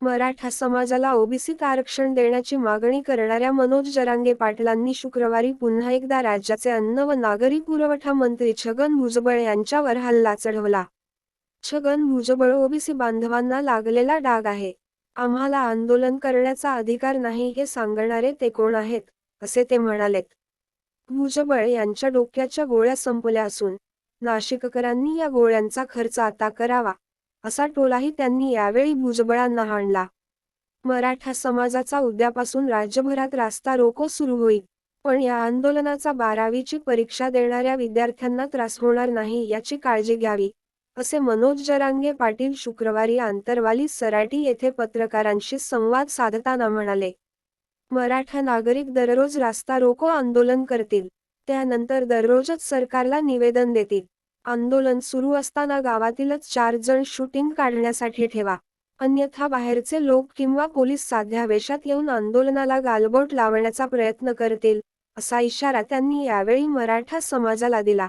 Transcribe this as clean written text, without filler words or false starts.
मराठा समाजाला ओबीसीत आरक्षण देण्याची मागणी करणाऱ्या मनोज जरांगे पाटलांनी शुक्रवारी पुन्हा एकदा राज्याचे अन्न व नागरी पुरवठा मंत्री छगन भुजबळ यांच्यावर हल्ला चढवला. छगन भुजबळ ओबीसी बांधवांना लागलेला डाग आहे. आम्हाला आंदोलन करण्याचा अधिकार नाही हे सांगणारे ते कोण आहेत, असे ते म्हणालेत. भुजबळ यांच्या डोक्याच्या गोळ्या संपल्या असून नाशिककरांनी या गोळ्यांचा खर्च आता करावा, असा टोलाही त्यांनी यावेळी भुजबळांना हाणला. मराठा समाजाचा उद्यापासून राज्यभरात रास्ता रोको सुरू होईल. पण या आंदोलनाचा 12वीची परीक्षा देणाऱ्या विद्यार्थ्यांना त्रास होणार नाही याची काळजी घ्यावी, असे मनोज जरांगे पाटील शुक्रवारी आंतरवाली सराटी येथे पत्रकारांशी संवाद साधताना म्हणाले. मराठा नागरिक दररोज रास्ता रोको आंदोलन करतील. त्यानंतर दररोजच सरकारला निवेदन देतील. आंदोलन सुरू असताना गावातीलच 4 जण शूटिंग काढण्यासाठी ठेवा. अन्यथा बाहेरचे लोक किंवा पोलीस साध्या वेशात येऊन आंदोलनाला गालबोट लावण्याचा प्रयत्न करतील, असा इशारा त्यांनी यावेळी मराठा समाजाला दिला.